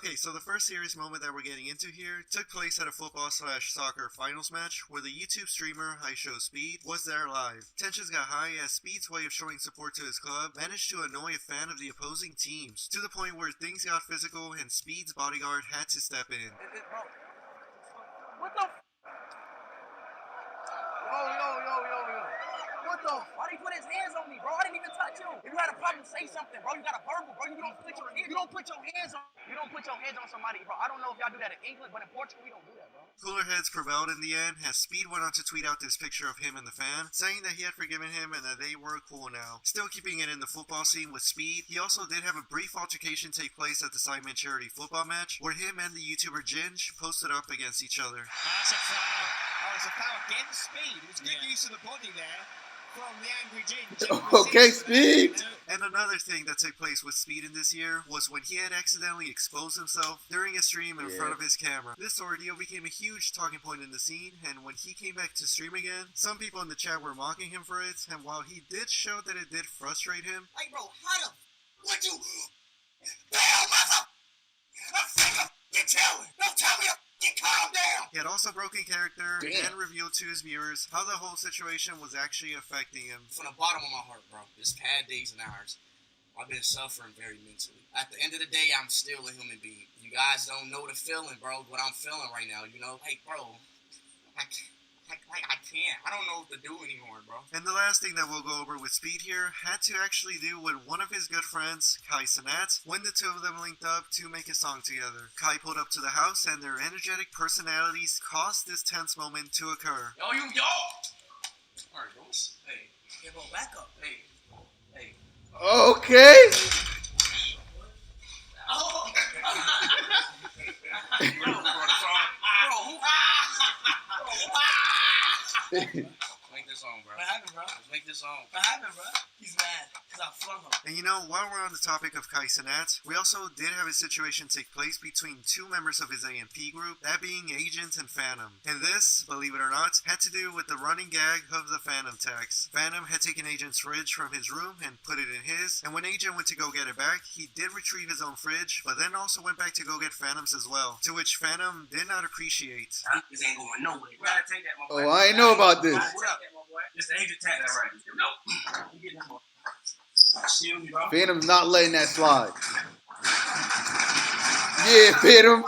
Okay, so the first serious moment that we're getting into here took place at a football/soccer finals match where the YouTube streamer Speed was there live. Tensions got high as Speed's way of showing support to his club managed to annoy a fan of the opposing teams, to the point where things got physical and Speed's bodyguard had to step in. What the? Yo. What the? Why did he put his hands on me, bro? I didn't even touch him. If you had a problem, say something, bro. You got a verbal, bro. You don't put your hands. You don't put your hands on. You don't put your hands on somebody, bro. I don't know if y'all do that in England, but in Portugal we don't do that, bro. Cooler heads prevailed in the end as Speed went on to tweet out this picture of him and the fan, saying that he had forgiven him and that they were cool now. Still keeping it in the football scene with Speed, he also did have a brief altercation take place at the Simon charity football match, where him and the YouTuber Ginge posted up against each other. That's a foul. Oh, it's a foul against Speed. It was good use of the body there. From the angry Ginge. Okay, Speed. And another thing that took place with Speed in this year was when he had accidentally exposed himself during a stream in front of his camera. This ordeal became a huge talking point in the scene, and when he came back to stream again, some people in the chat were mocking him for it, and while he did show that it did frustrate him, Hey, bro, how the? What you? Damn, mother! I'm sick of you telling. Don't tell me to calm down. he had also broken character and revealed to his viewers how the whole situation was actually affecting him. From the bottom of my heart, bro, this past days and hours, I've been suffering very mentally. At the end of the day, I'm still a human being. You guys don't know the feeling, bro, what I'm feeling right now, you know? Hey, bro, I can't. I don't know what to do anymore, bro. And the last thing that we'll go over with Speed here had to actually do with one of his good friends, Kai Cenat, when the two of them linked up to make a song together. Kai pulled up to the house and their energetic personalities caused this tense moment to occur. Yo! Alright, bros. Hey. Yeah, bro, back up. Hey. Okay. Oh! Make this song, bro. What happened, bro? Let's make this song. What happened, bro? He's mad because I flung him. And you know, while we're on the topic of Kai Cenat, we also did have a situation take place between two members of his AMP group, that being Agent and Phantom. And this, believe it or not, had to do with the running gag of the Phantom tax. Phantom had taken Agent's fridge from his room and put it in his, and when Agent went to go get it back, he did retrieve his own fridge, but then also went back to go get Phantom's as well, to which Phantom did not appreciate. This ain't going nowhere. You gotta take that, my boy. Oh, I ain't know about this. What up? It's the Agent tax. Right. Nope. You getting that, boy. Shield me, bro. Phantom's not letting that slide. Yeah, Phantom.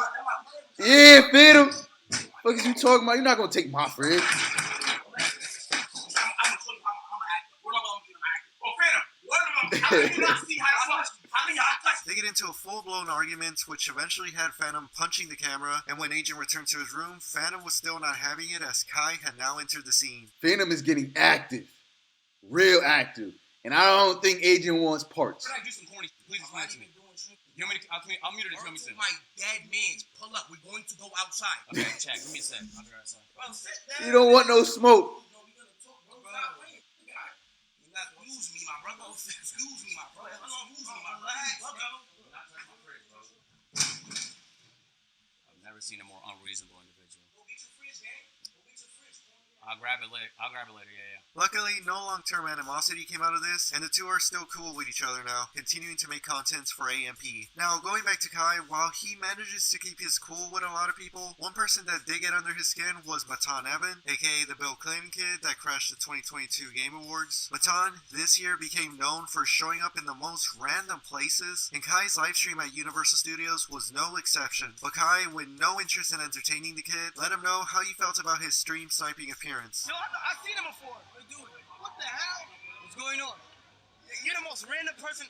Yeah, Phantom. What is you talking about? You're not gonna take my fridge. They get into a full-blown argument, which eventually had Phantom punching the camera, and when Agent returned to his room, Phantom was still not having it as Kai had now entered the scene. Phantom is getting active. Real active. And I don't think Agent wants parts. Can I do some corny? Please explain it to me. You want me to, I'll mute it and tell me something. My dead man's pull up. We're going to go outside. Okay, check. Give me a sec. I'll be right outside. Bro, sit down. You don't want no smoke. No, we gonna talk, bro. Stop playing. Excuse me, my brother. Excuse me, my brother. Excuse me, my brother. I've never seen a more unreasonable individual. Go get your fridge, gang. Go get your fridge. I'll grab it later. Yeah. Luckily, no long-term animosity came out of this, and the two are still cool with each other now, continuing to make contents for AMP. Now, going back to Kai, while he manages to keep his cool with a lot of people, one person that did get under his skin was Matan Evan, aka the Bill Clinton kid that crashed the 2022 Game Awards. Matan, this year, became known for showing up in the most random places, and Kai's livestream at Universal Studios was no exception. But Kai, with no interest in entertaining the kid, let him know how he felt about his stream sniping appearance. No, I've seen him before. What the hell? What's going on? You're the most random person.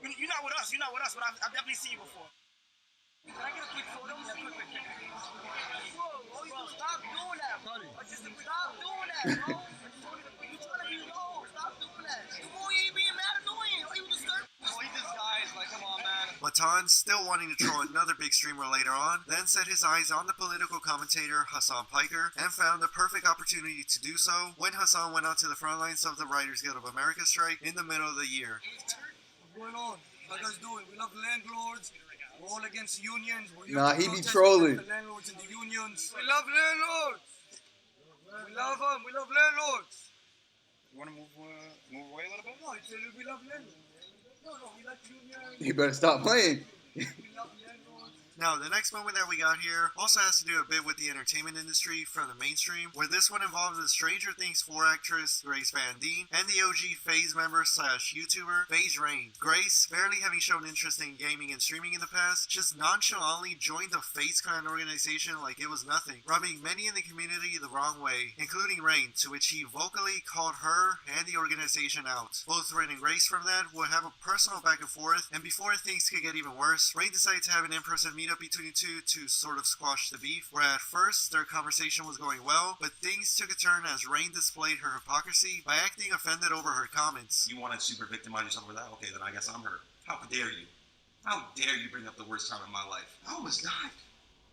You're not with us, but I've definitely seen you before. Can I get a quick photo? Whoa, stop doing that, bro. Stop doing that, bro. You trying to be low. Stop doing that. Boy, you ain't being mad annoying. Are you disturbed? Oh, he disguised. Like, come on, man. Matan, still wanting to troll another big streamer later on, then set his eyes on the political commentator Hassan Piker and found the perfect opportunity to do so when Hassan went onto the front lines of the Writers Guild of America strike in the middle of the year. What's going on? How you guys doing? We love landlords. We're all against unions. Nah, he be trolling. The landlords and the unions. We love landlords. We love them. We love landlords. You want to move away a little bit? No, we love landlords. No, we like unions. You better stop playing. We love landlords. Now, the next moment that we got here also has to do a bit with the entertainment industry from the mainstream, where this one involved the Stranger Things 4 actress Grace Van Dien and the OG FaZe member / YouTuber FaZe Rain. Grace, barely having shown interest in gaming and streaming in the past, just nonchalantly joined the FaZe Clan organization like it was nothing, rubbing many in the community the wrong way, including Rain, to which he vocally called her and the organization out. Both Rain and Grace from that would have a personal back and forth, and before things could get even worse, Rain decided to have an in-person meetup between the two to sort of squash the beef, where at first their conversation was going well, but things took a turn as Rain displayed her hypocrisy by acting offended over her comments. You want to super victimize yourself with that? Okay, then I guess I'm hurt. How dare you? How dare you bring up the worst time in my life? I almost died.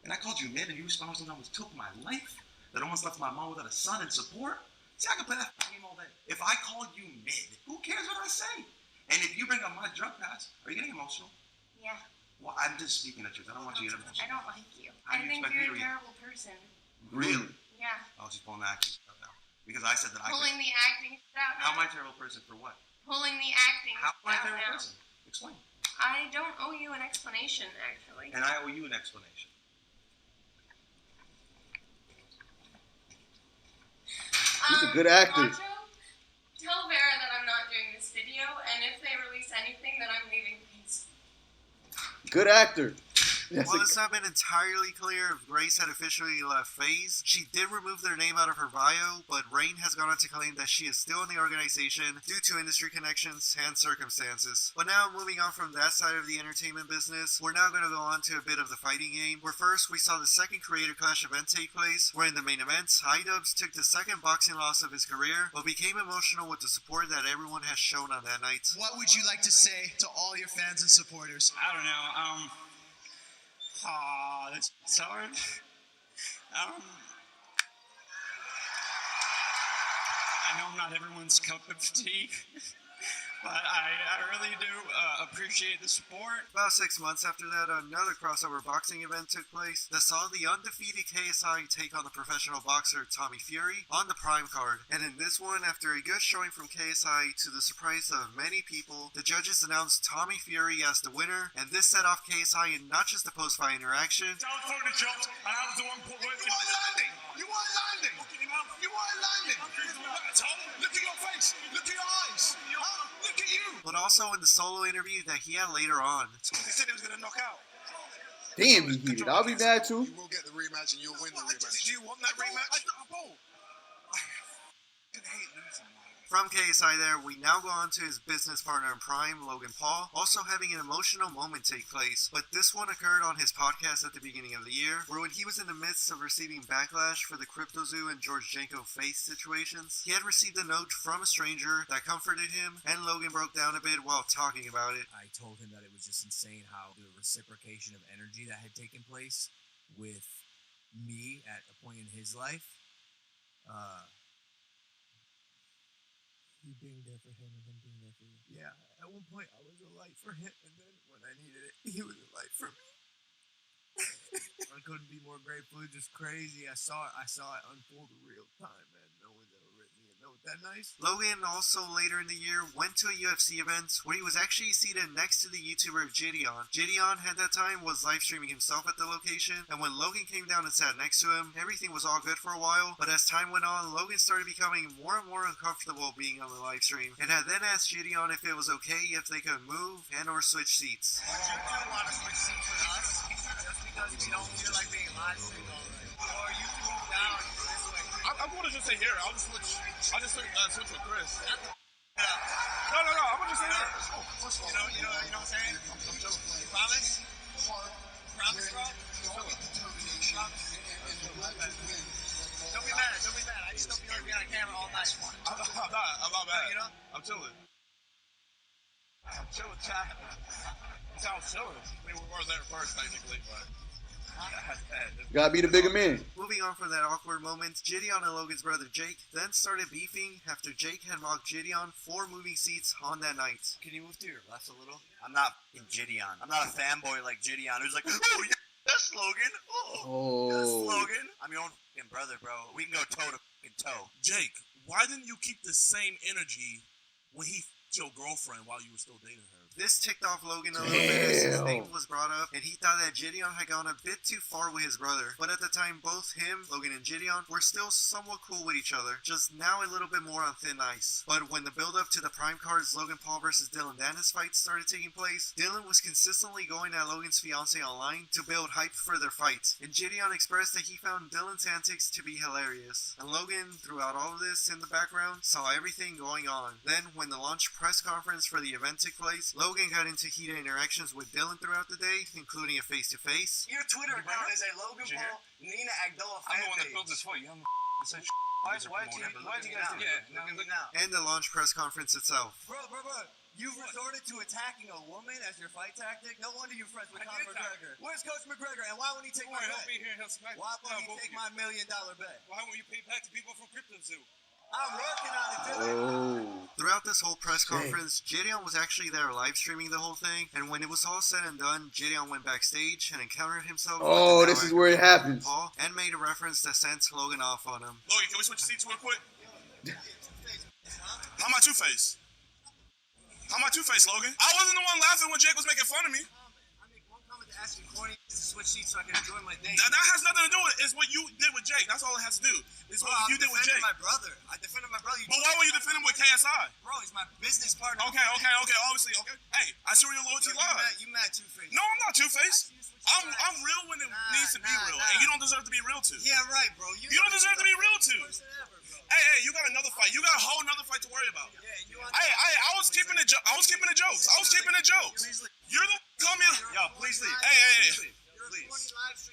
And I called you mid and you responded and I almost took my life? That almost left my mom without a son and support? See, I can play that game all day. If I called you mid, who cares what I say? And if you bring up my drug past, are you getting emotional? Yeah. Well, I'm just speaking the truth. I don't want you to get emotional. I don't like you. How do I you think expect me you're to a react? terrible person. Really? Yeah. I was just pulling the acting stuff out. Because I said that I Pulling could. the acting out now. How am I a terrible person for what? Pulling the acting How am I a out terrible now. person? Explain. I don't owe you an explanation, actually. And I owe you an explanation. He's a good actor. Macho, tell Vera that I'm not doing this video, and if they release anything, then I'm leaving, please. Good actor. While it's not been entirely clear if Grace had officially left FaZe, she did remove their name out of her bio, but Rain has gone on to claim that she is still in the organization due to industry connections and circumstances. But now, moving on from that side of the entertainment business, we're now going to go on to a bit of the fighting game, where first we saw the second Creator Clash event take place, where in the main event, iDubbbz took the second boxing loss of his career, but became emotional with the support that everyone has shown on that night. What would you like to say to all your fans and supporters? I don't know. That's hard. I know I'm not everyone's cup of tea, but I really do appreciate the support. About 6 months after that, another crossover boxing event took place that saw the undefeated KSI take on the professional boxer Tommy Fury on the Prime card. And in this one, after a good showing from KSI to the surprise of many people, the judges announced Tommy Fury as the winner, and this set off KSI in not just the post-fight interaction, I was throwing the chops, and I was the one put work in. You weren't landing! You weren't landing! You weren't landing! Look at your face! Look at your eyes! Huh? Look at you! but also in the solo interview that he had later on. They said he was going to knock out. Damn, he heated. I'll be mad too. You will get the rematch and you'll win the rematch. Do you want that rematch? I hate losing. From KSI there, we now go on to his business partner in Prime, Logan Paul, also having an emotional moment take place. But this one occurred on his podcast at the beginning of the year, where when he was in the midst of receiving backlash for the CryptoZoo and George Janko face situations, he had received a note from a stranger that comforted him, and Logan broke down a bit while talking about it. I told him that it was just insane how the reciprocation of energy that had taken place with me at a point in his life. You being there for him and him being there for you. Yeah, at one point I was a light for him, and then when I needed it, he was a light for me. I couldn't be more grateful. It's just crazy. I saw it unfold in real time, man. No one's ever written me a note that nice. Logan also later in the year went to a UFC event where he was actually seated next to the YouTuber Gideon. Gideon at that time was live streaming himself at the location, and when Logan came down and sat next to him, everything was all good for a while, but as time went on, Logan started becoming more and more uncomfortable being on the live stream, and had then asked Gideon if it was okay if they could move and or switch seats. Would you want to switch seats with us just because we don't feel like being live streamed already? Or you can move down this way? I want to just say here. I'll just switch with Chris. Yeah. No. I'm gonna just say here. You know what I'm saying? You promise? Promise, bro? Promise? Don't be mad. I just don't feel like being on camera all night. I'm not mad. You know? I'm chilling. Chat. It sounds chilling. I mean, we were there first, technically, but. Gotta be the bigger man. Moving on from that awkward moment, Gideon and Logan's brother Jake then started beefing after Jake had mocked Gideon for moving seats on that night. Can you move to your left a little? I'm not in Gideon. I'm not a fanboy like Gideon who's like, oh, yeah, that's Logan. Oh, that's Logan. I'm your own fucking brother, bro. We can go toe to fucking toe. Jake, why didn't you keep the same energy when he f***ed your girlfriend while you were still dating her? This ticked off Logan a little bit as his Damn. name was brought up, and he thought that Gideon had gone a bit too far with his brother. But at the time, both him, Logan, and Gideon were still somewhat cool with each other, just now a little bit more on thin ice. But when the build-up to the Prime Cards Logan Paul versus Dylan Dennis fight started taking place, Dylan was consistently going at Logan's fiance online to build hype for their fight, and Gideon expressed that he found Dylan's antics to be hilarious. And Logan, throughout all of this in the background, saw everything going on. Then, when the launch press conference for the event took place, Logan got into heated interactions with Dylan throughout the day, including a face-to-face. Your Twitter account is a Logan Paul, Nina Agdola fan I'm the one that page. built this for you. I'm the Why did you guys do that? Look at me now. And the launch press conference itself. Bro. You've resorted to attacking a woman as your fight tactic? No wonder you're friends with Conor McGregor. Where's Coach McGregor? And why won't he take my bet? Help me here and help smack. Why won't he take my $1 million bet? Why won't you pay back to people from Crypto Zoo? I'm working on it, Dylan. Throughout this whole press conference, Gideon was actually there live streaming the whole thing, and when it was all said and done, Gideon went backstage and encountered himself with the this is where it happens. Paul, and made a reference that sent Logan off on him. Logan, can we switch seats real quick? How am I Two-Face? How am I Two-Face, Logan? I wasn't the one laughing when Jake was making fun of me. I make one comment to ask you corny to switch seats so I can enjoy my day. That has nothing to do with it. It's what you did with Jake. That's all it has to do. It's what you did with Jake. My brother. I defended my brother. But why were you defending him with KSI? Bro, he's my business partner. Okay, obviously, okay. Hey, I see where your loyalty lies. You mad Two-Face. No, I'm not Two-Face. I'm real when it needs to be real, and you don't deserve to be real too. Yeah, right, bro. You don't deserve to be real too. Hey, you got another fight. You got a whole another fight to worry about. I was keeping the jokes. I was keeping the jokes. You're the call me. Yo, please leave. Hey.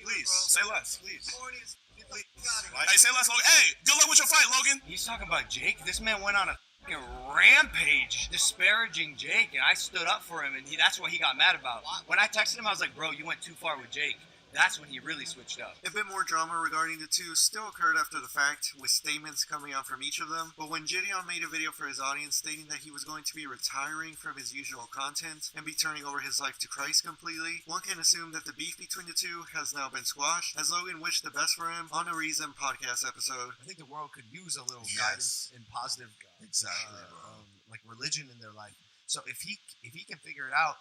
Please. Say less. Please. Hey, say less, Logan. Hey, good luck with your fight, Logan. He's talking about Jake. This man went on a fucking rampage disparaging Jake, and I stood up for him, and that's what he got mad about. When I texted him, I was like, bro, you went too far with Jake. That's when he really switched up. A bit more drama regarding the two still occurred after the fact, with statements coming out from each of them, but when Gideon made a video for his audience stating that he was going to be retiring from his usual content and be turning over his life to Christ completely, one can assume that the beef between the two has now been squashed, as Logan wished the best for him on a Reason podcast episode. I think the world could use a little guidance and positive like religion in their life. So if he can figure it out,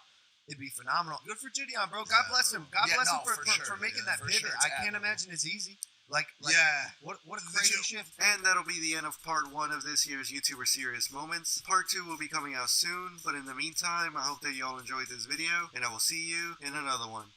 it'd be phenomenal. Good for Gideon, bro. God bless him. God bless him for making that pivot. I can't imagine it's easy. What a crazy shift. And that'll be the end of part 1 of this year's YouTuber Serious Moments. Part 2 will be coming out soon, but in the meantime, I hope that you all enjoyed this video, and I will see you in another one.